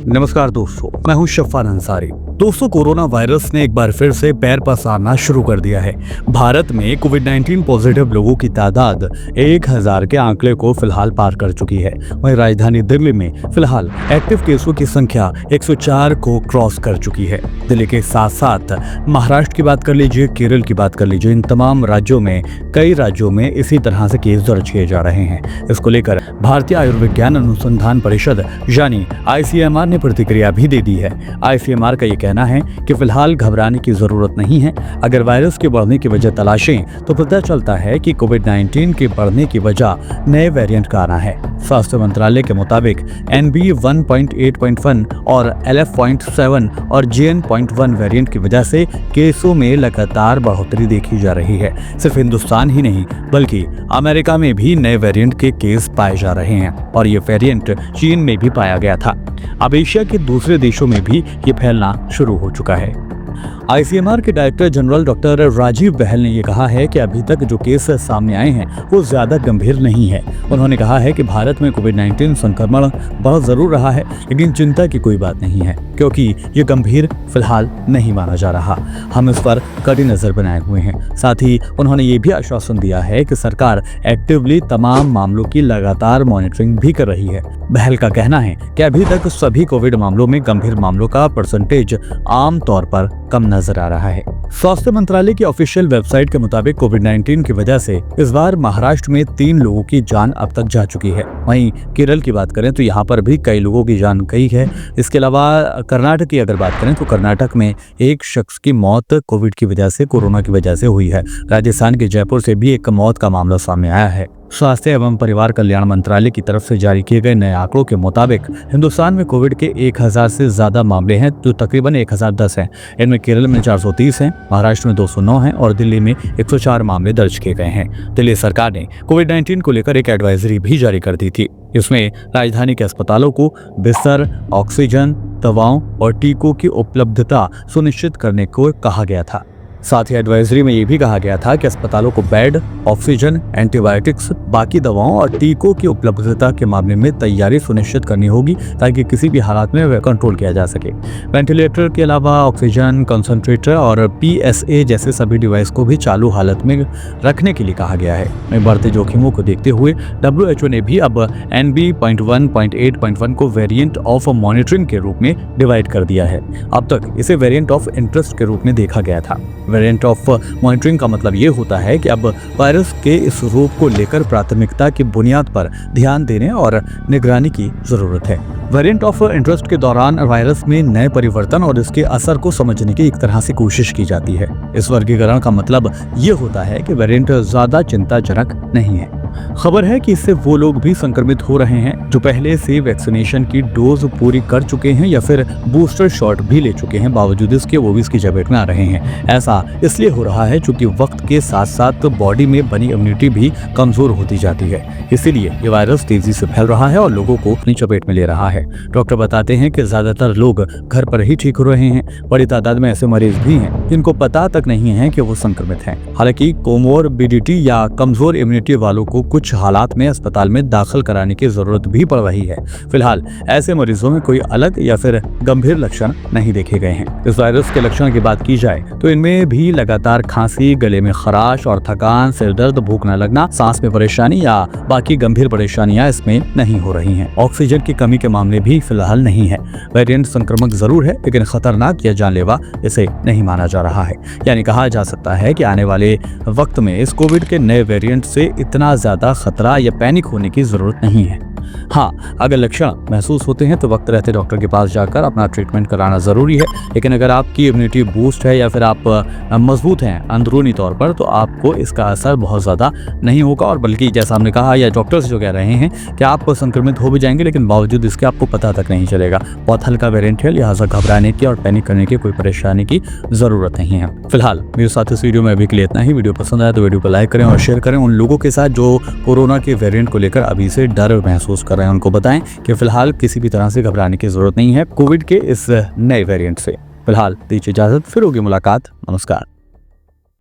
नमस्कार दोस्तों, मैं हूं शफ़ान अंसारी। दोस्तों, कोरोना वायरस ने एक बार फिर से पैर पसारना शुरू कर दिया है। भारत में कोविड-19 पॉजिटिव लोगों की तादाद 1000 के आंकड़े को फिलहाल पार कर चुकी है। वहीं राजधानी दिल्ली में फिलहाल एक्टिव केसों की संख्या 104 को क्रॉस कर चुकी है। दिल्ली के साथ साथ महाराष्ट्र की बात कर लीजिए, केरल की बात कर लीजिए, इन तमाम राज्यों में कई राज्यों में इसी तरह से केस दर्ज किए जा रहे हैं। इसको लेकर भारतीय आयुर्विज्ञान अनुसंधान परिषद यानी ICMR ने प्रतिक्रिया भी दे दी है। ICMR का ये कहना है कि फिलहाल घबराने की जरूरत नहीं है। अगर वायरस के बढ़ने की वजह तलाशें तो पता चलता है कि कोविड-19 के बढ़ने की वजह नए वेरिएंट का आना है। स्वास्थ्य मंत्रालय के मुताबिक NB 1.8.1 और LF.7 और JN.1 वेरिएंट की वजह से केसों में लगातार बढ़ोतरी देखी जा रही है। सिर्फ हिंदुस्तान ही नहीं बल्कि अमेरिका में भी नए वेरिएंट के केस पाए जा रहे हैं और ये वेरिएंट चीन में भी पाया गया था। अब एशिया के दूसरे देशों में भी ये फैलना शुरू हो चुका है। ICMR के डायरेक्टर जनरल डॉक्टर राजीव बहल ने ये कहा है कि अभी तक जो केस सामने आए हैं वो ज्यादा गंभीर नहीं है। उन्होंने कहा है कि भारत में कोविड-19 संक्रमण बढ़ जरूर रहा है, लेकिन चिंता की कोई बात नहीं है क्योंकि ये गंभीर फिलहाल नहीं माना जा रहा। हम इस पर कड़ी नजर बनाए हुए हैं। साथ ही उन्होंने ये भी आश्वासन दिया है कि सरकार एक्टिवली तमाम मामलों की लगातार मॉनिटरिंग भी कर रही है। बहल का कहना है कि अभी तक सभी कोविड मामलों में गंभीर मामलों का परसेंटेज आमतौर पर कम नजर आ रहा है। स्वास्थ्य मंत्रालय की ऑफिशियल वेबसाइट के मुताबिक कोविड-19 की वजह से इस बार महाराष्ट्र में 3 लोगों की जान अब तक जा चुकी है। वहीं केरल की बात करें तो यहाँ पर भी कई लोगों की जान गई है। इसके अलावा कर्नाटक की अगर बात करें तो कर्नाटक में एक शख्स की मौत कोविड की वजह से, कोरोना की वजह से हुई है। राजस्थान के जयपुर से भी एक मौत का मामला सामने आया है। स्वास्थ्य एवं परिवार कल्याण मंत्रालय की तरफ से जारी किए गए नए आंकड़ों के मुताबिक हिंदुस्तान में कोविड के 1000 से ज्यादा मामले हैं, जो तकरीबन 1010 हैं। इनमें केरल में 430 हैं, महाराष्ट्र में 209 हैं और दिल्ली में 104 मामले दर्ज किए गए हैं। दिल्ली सरकार ने कोविड-19 को लेकर एक एडवाइजरी भी जारी कर दी थी। इसमें राजधानी के अस्पतालों को बिस्तर, ऑक्सीजन, दवाओं और टीकों की उपलब्धता सुनिश्चित करने को कहा गया था। साथ ही एडवाइजरी में ये भी कहा गया था कि अस्पतालों को बेड, ऑक्सीजन, एंटीबायोटिक्स, बाकी दवाओं और टीकों की उपलब्धता के मामले में तैयारी सुनिश्चित करनी होगी ताकि किसी भी हालात में कंट्रोल किया जा सके। वेंटिलेटर के अलावा ऑक्सीजन कंसंट्रेटर और PSA जैसे सभी डिवाइस को भी चालू हालत में रखने के लिए कहा गया है। बढ़ते जोखिमों को देखते हुए WHO ने भी अब NB 1.8.1 को वेरिएंट ऑफ मॉनिटरिंग के रूप में डिवाइड कर दिया है। अब तक इसे वेरिएंट ऑफ इंटरेस्ट के रूप में देखा गया था। वेरिएंट ऑफ मॉनिटरिंग का मतलब ये होता है कि अब वायरस के इस रूप को लेकर प्राथमिकता की बुनियाद पर ध्यान देने और निगरानी की जरूरत है। वेरिएंट ऑफ इंटरेस्ट के दौरान वायरस में नए परिवर्तन और इसके असर को समझने की एक तरह से कोशिश की जाती है। इस वर्गीकरण का मतलब ये होता है कि वेरिएंट ज्यादा चिंताजनक नहीं है। खबर है कि इससे वो लोग भी संक्रमित हो रहे हैं जो पहले से वैक्सीनेशन की डोज पूरी कर चुके हैं या फिर बूस्टर शॉट भी ले चुके हैं, बावजूद इसके वो भी इसकी चपेट में आ रहे हैं। ऐसा इसलिए हो रहा है क्योंकि वक्त के साथ साथ बॉडी में बनी इम्यूनिटी भी कमजोर होती जाती है। इसीलिए ये वायरस तेजी से फैल रहा है और लोगों को अपनी चपेट में ले रहा है। डॉक्टर बताते हैं कि ज्यादातर लोग घर पर ही ठीक हो रहे हैं। बड़ी तादाद में ऐसे मरीज भी हैं जिनको पता तक नहीं है कि वो संक्रमित हैं। हालांकि कोमोरबिडिटी या कमजोर इम्यूनिटी वालों को कुछ हालात में अस्पताल में दाखिल कराने की जरूरत भी पड़ रही है। फिलहाल ऐसे मरीजों में कोई अलग या फिर गंभीर लक्षण नहीं देखे गए हैं। इस वायरस के लक्षण की बात की जाए तो इनमें भी लगातार खांसी, गले में खराश और थकान, सिर दर्द, भूख न लगना, सांस में परेशानी या बाकी गंभीर परेशानियां इसमें नहीं हो रही हैं। ऑक्सीजन की कमी के मामले भी फिलहाल नहीं है। वेरिएंट संक्रमक जरूर है लेकिन खतरनाक या जानलेवा इसे नहीं माना जा रहा है। यानी कहा जा सकता है कि आने वाले वक्त में इस कोविड के नए वेरिएंट से इतना ज्यादा खतरा या पैनिक होने की जरूरत नहीं है। हाँ, अगर लक्षण महसूस होते हैं तो वक्त रहते डॉक्टर के पास जाकर अपना ट्रीटमेंट कराना जरूरी है। लेकिन अगर आपकी इम्यूनिटी बूस्ट है या फिर आप मजबूत हैं अंदरूनी तौर पर तो आपको इसका असर बहुत ज़्यादा नहीं होगा और बल्कि जैसा हमने कहा या डॉक्टर्स जो कह रहे हैं कि आप संक्रमित हो भी जाएंगे लेकिन बावजूद इसके आपको पता तक नहीं चलेगा। बहुत हल्का वेरिएंट है, लिहाजा घबराने की और पैनिक करने की कोई परेशानी की जरूरत नहीं है। फिलहाल मेरे साथ इस वीडियो में अभी के लिए इतना ही। वीडियो पसंद आया तो वीडियो को लाइक करें और शेयर करें। उन लोगों के साथ जो कोरोना के वेरिएंट को लेकर अभी से डर महसूस कर रहे हैं उनको बताएं कि फिलहाल किसी भी तरह से घबराने की जरूरत नहीं है कोविड के इस नए वेरिएंट से। फिलहाल दीजिए इजाजत, फिर होगी मुलाकात। नमस्कार।